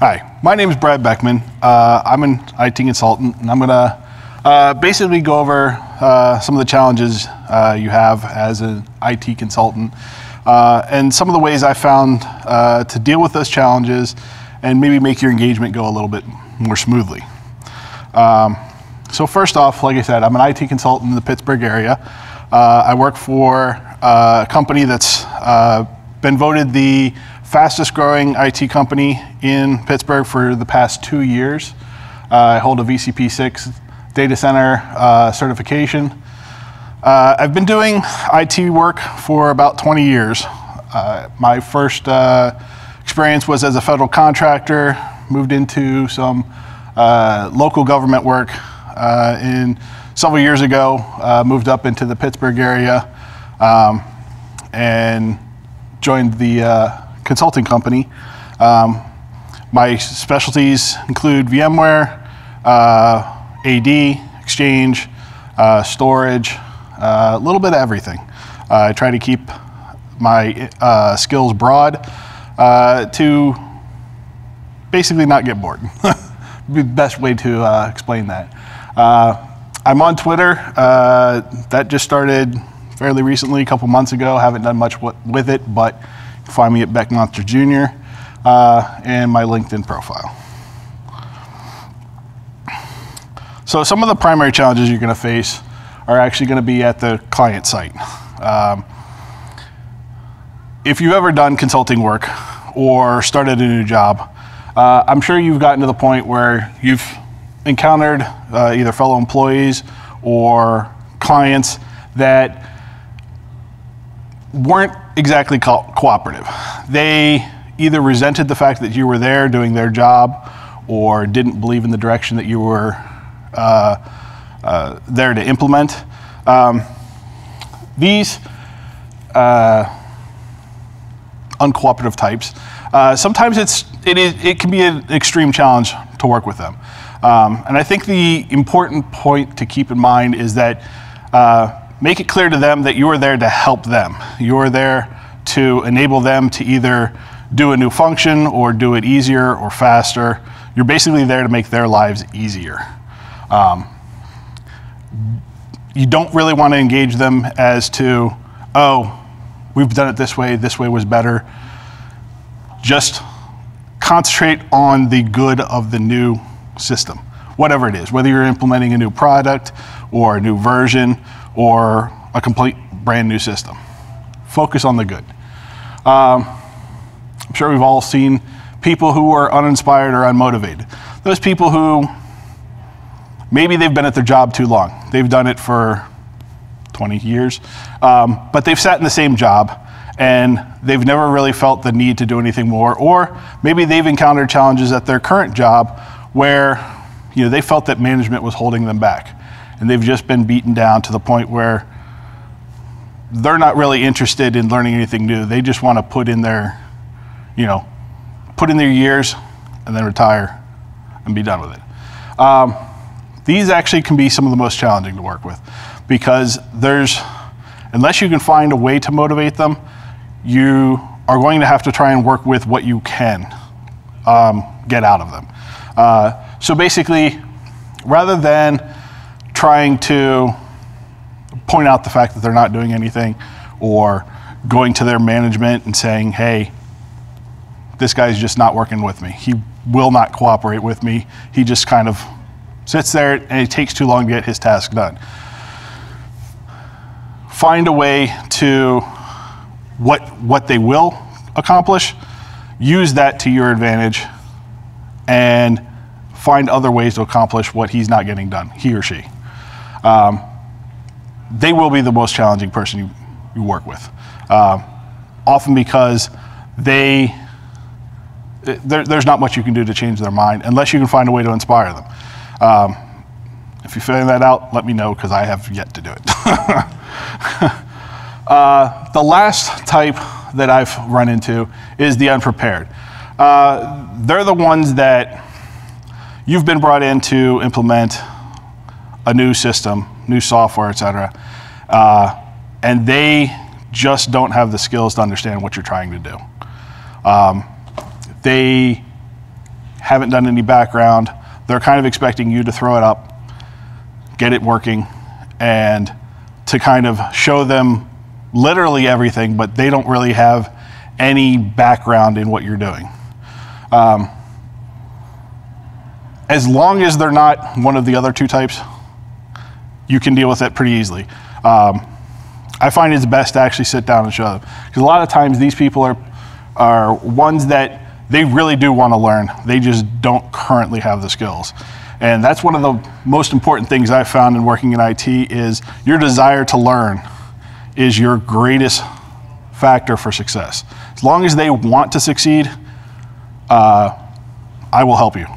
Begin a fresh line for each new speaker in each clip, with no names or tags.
Hi, my name is Beckman. I'm an IT consultant, and I'm going to basically go over some of the challenges you have as an IT consultant and some of the ways I found to deal with those challenges and maybe make your engagement go a little bit more smoothly. So first off, like I said, I'm an IT consultant in the Pittsburgh area. I work for a company that's been voted the fastest growing IT company in Pittsburgh for the past 2 years. I hold a VCP 6 data center certification. I've been doing IT work for about 20 years. My first experience was as a federal contractor, moved into some local government work. Several years ago, moved up into the Pittsburgh area and joined the consulting company. My specialties include VMware, AD, Exchange, storage, a little bit of everything. I try to keep my skills broad to basically not get bored. Be the best way to explain that. I'm on Twitter. That just started fairly recently, a couple months ago. Haven't done much with it, but you can find me at Beckman Jr. And my LinkedIn profile. So some of the primary challenges you're going to face are actually going to be at the client site. If you've ever done consulting work or started a new job, I'm sure you've gotten to the point where you've encountered either fellow employees or clients that weren't exactly cooperative. They either resented the fact that you were there doing their job or didn't believe in the direction that you were there to implement. These uncooperative types, sometimes it can be an extreme challenge to work with them. And I think the important point to keep in mind is that make it clear to them that you are there to help them. You are there to enable them to either do a new function or do it easier or faster. You're basically there to make their lives easier. You don't really want to engage them as to, oh, we've done it this way was better. Just concentrate on the good of the new system, whatever it is, whether you're implementing a new product or a new version or a complete brand new system. Focus on the good. I'm sure we've all seen people who are uninspired or unmotivated. Those people who maybe they've been at their job too long. They've done it for 20 years, but they've sat in the same job and they've never really felt the need to do anything more, or maybe they've encountered challenges at their current job where they felt that management was holding them back, and they've just been beaten down to the point where they're not really interested in learning anything new. They just want to put in their years and then retire and be done with it. These actually can be some of the most challenging to work with because unless you can find a way to motivate them, you are going to have to try and work with what you can get out of them. So basically, rather than trying to point out the fact that they're not doing anything or going to their management and saying, hey, this guy's just not working with me. He will not cooperate with me. He just kind of sits there and it takes too long to get his task done. Find a way to what they will accomplish, use that to your advantage, and find other ways to accomplish what he's not getting done, he or she. They will be the most challenging person you work with, often because there's not much you can do to change their mind unless you can find a way to inspire them. If you're figuring that out, let me know because I have yet to do it. The last type that I've run into is the unprepared. They're the ones that you've been brought in to implement a new system, new software, et cetera, and they just don't have the skills to understand what you're trying to do. They haven't done any background. They're kind of expecting you to throw it up, get it working, and to kind of show them literally everything, but they don't really have any background in what you're doing. As long as they're not one of the other two types, you can deal with it pretty easily. I find it's best to actually sit down and show them. Because a lot of times these people are ones that they really do want to learn. They just don't currently have the skills. And that's one of the most important things I've found in working in IT is your desire to learn is your greatest factor for success. As long as they want to succeed, I will help you.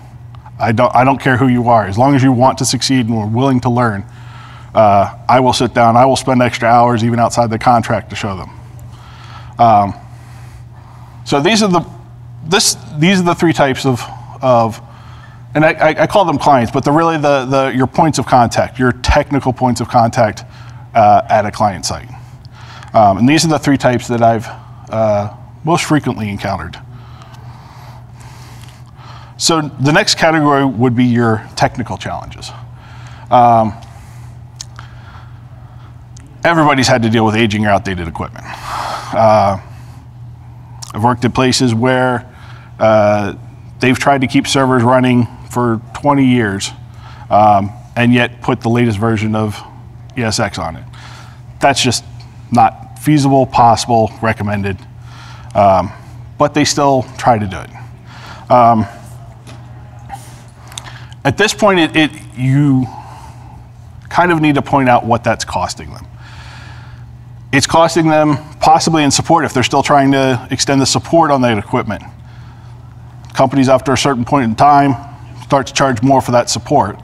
I don't care who you are. As long as you want to succeed and are willing to learn, I will sit down. I will spend extra hours even outside the contract to show them. So these are the three types of and I call them clients, but they're really your points of contact, your technical points of contact at a client site. And these are the three types that I've most frequently encountered. So the next category would be your technical challenges. Everybody's had to deal with aging or outdated equipment. I've worked at places where they've tried to keep servers running for 20 years and yet put the latest version of ESX on it. That's just not feasible, possible, recommended, but they still try to do it. At this point, you kind of need to point out what that's costing them. It's costing them possibly in support if they're still trying to extend the support on that equipment. Companies after a certain point in time start to charge more for that support.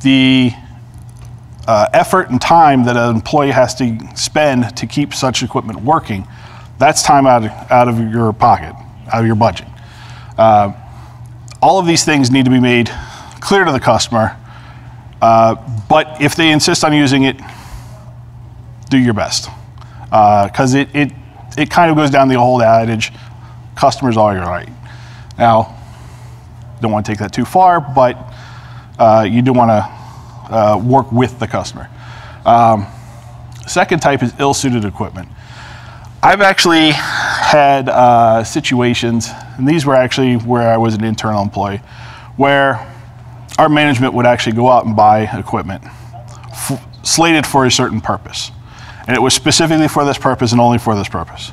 The effort and time that an employee has to spend to keep such equipment working, that's time out of your pocket, out of your budget. All of these things need to be made clear to the customer, but if they insist on using it, do your best. Because it kind of goes down the old adage, customers are your right. Now, don't want to take that too far, but you do want to work with the customer. Second type is ill-suited equipment. I've actually had situations, and these were actually where I was an internal employee, where our management would actually go out and buy equipment slated for a certain purpose. And it was specifically for this purpose and only for this purpose.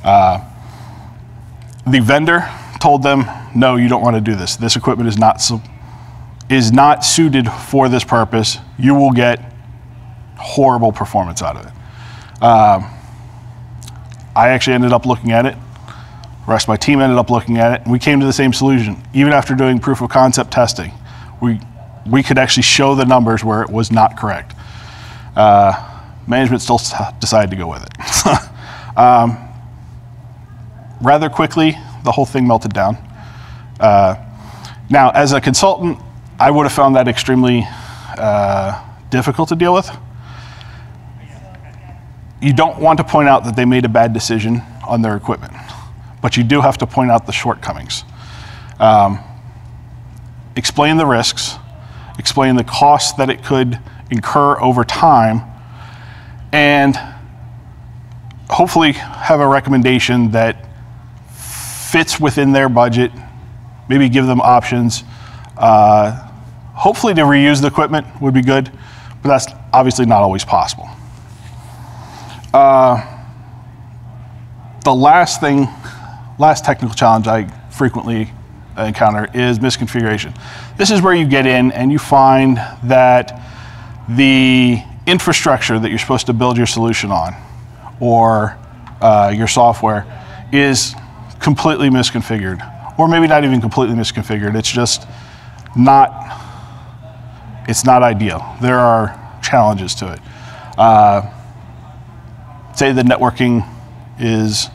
The vendor told them, no, you don't want to do this. This equipment is not suited for this purpose. You will get horrible performance out of it. I actually ended up looking at it. The rest of my team ended up looking at it, and we came to the same solution. Even after doing proof of concept testing, we could actually show the numbers where it was not correct. Management still decided to go with it. Rather quickly, the whole thing melted down. Now, as a consultant, I would have found that extremely difficult to deal with. You don't want to point out that they made a bad decision on their equipment, but you do have to point out the shortcomings. Explain the risks, explain the costs that it could incur over time, and hopefully have a recommendation that fits within their budget, maybe give them options. Hopefully to reuse the equipment would be good, but that's obviously not always possible. The last technical challenge I frequently encounter is misconfiguration. This is where you get in and you find that the infrastructure that you're supposed to build your solution on, or your software, is completely misconfigured, or maybe not even completely misconfigured. It's just not ideal. There are challenges to it. Say the networking is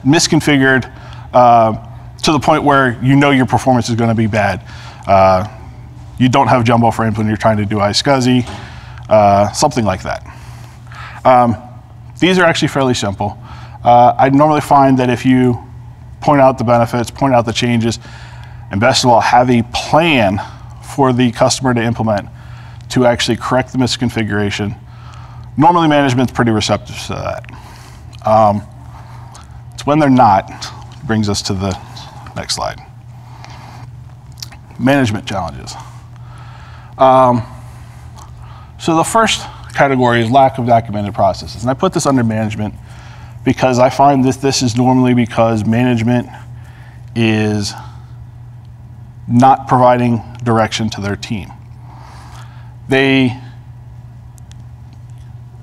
misconfigured to the point where you know your performance is going to be bad. You don't have jumbo frames when you're trying to do iSCSI, something like that. These are actually fairly simple. I normally find that if you point out the benefits, point out the changes, and best of all, have a plan for the customer to implement to actually correct the misconfiguration, normally management's pretty receptive to that. It's when they're not, brings us to the next slide. Management challenges. So the first category is lack of documented processes. And I put this under management because I find that this is normally because management is not providing direction to their team. They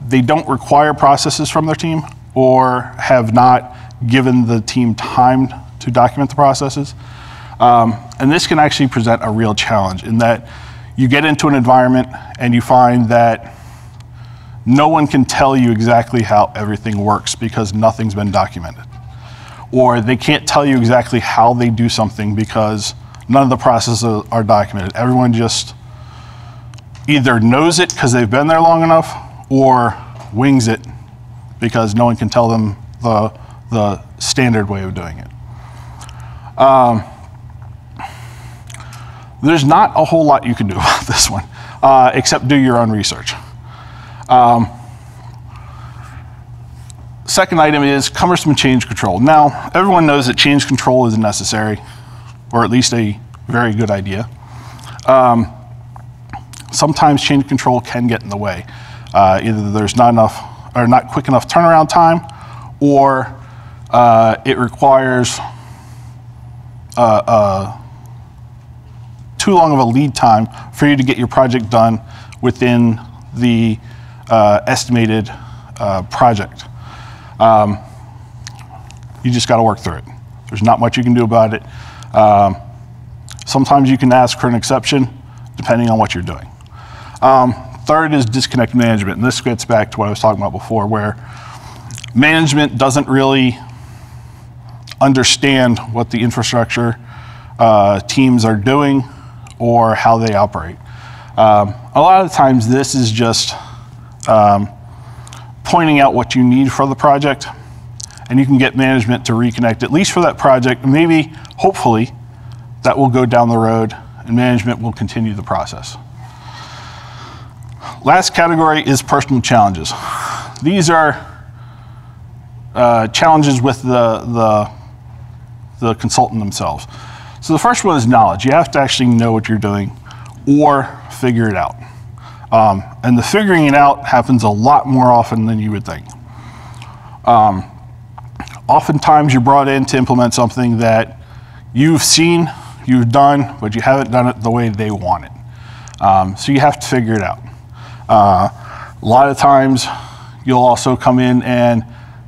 don't require processes from their team or have not given the team time to document the processes. And this can actually present a real challenge in that you get into an environment and you find that no one can tell you exactly how everything works because nothing's been documented. Or they can't tell you exactly how they do something because none of the processes are documented. Everyone just either knows it because they've been there long enough or wings it because no one can tell them the standard way of doing it. There's not a whole lot you can do about this one, except do your own research. Second item is cumbersome change control. Now, everyone knows that change control is necessary, or at least a very good idea. Sometimes change control can get in the way. Either there's not enough or not quick enough turnaround time, or it requires too long of a lead time for you to get your project done within the estimated project. You just got to work through it. There's not much you can do about it. Sometimes you can ask for an exception depending on what you're doing. Third is disconnect management, and this gets back to what I was talking about before, where management doesn't really understand what the infrastructure teams are doing or how they operate. A lot of the times this is just pointing out what you need for the project, and you can get management to reconnect, at least for that project, and maybe, hopefully, that will go down the road and management will continue the process. Last category is personal challenges. These are challenges with the consultant themselves. So the first one is knowledge. You have to actually know what you're doing or figure it out. And the figuring it out happens a lot more often than you would think. Oftentimes you're brought in to implement something that you've seen, you've done, but you haven't done it the way they want it. So you have to figure it out. A lot of times you'll also come in and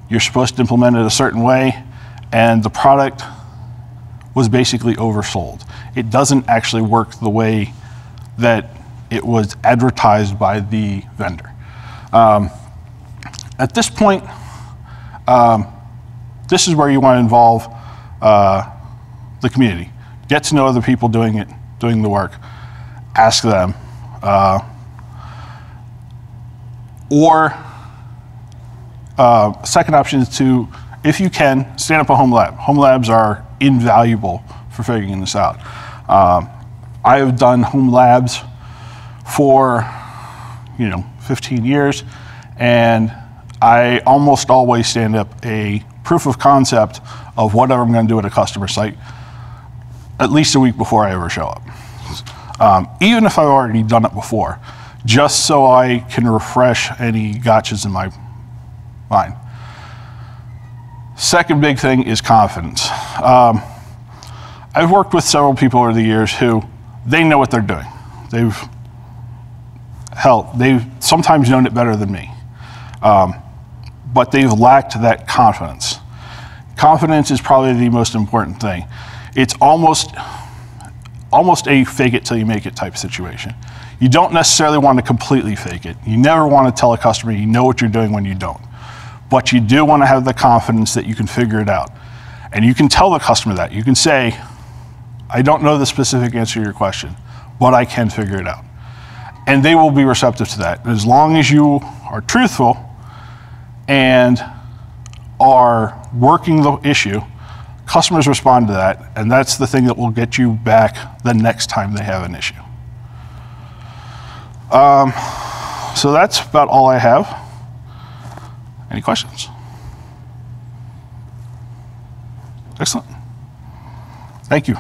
you're supposed to implement it a certain way, and the product was basically oversold. It doesn't actually work the way that it was advertised by the vendor. At this point, this is where you want to involve the community. Get to know other people doing the work. Ask them. Second option is to, if you can, stand up a home lab. Home labs are invaluable for figuring this out. I have done home labs for 15 years, and I almost always stand up a proof of concept of whatever I'm going to do at a customer site at least a week before I ever show up. Even if I've already done it before, just so I can refresh any gotchas in my mind. Second big thing is confidence. I've worked with several people over the years who they know what they're doing. They've sometimes known it better than me, but they've lacked that confidence. Confidence is probably the most important thing. It's almost a fake it till you make it type situation. You don't necessarily want to completely fake it. You never want to tell a customer you know what you're doing when you don't. But you do want to have the confidence that you can figure it out. And you can tell the customer that. You can say, I don't know the specific answer to your question, but I can figure it out. And they will be receptive to that. As long as you are truthful and are working the issue, customers respond to that, and that's the thing that will get you back the next time they have an issue. So that's about all I have. Any questions? Excellent. Thank you.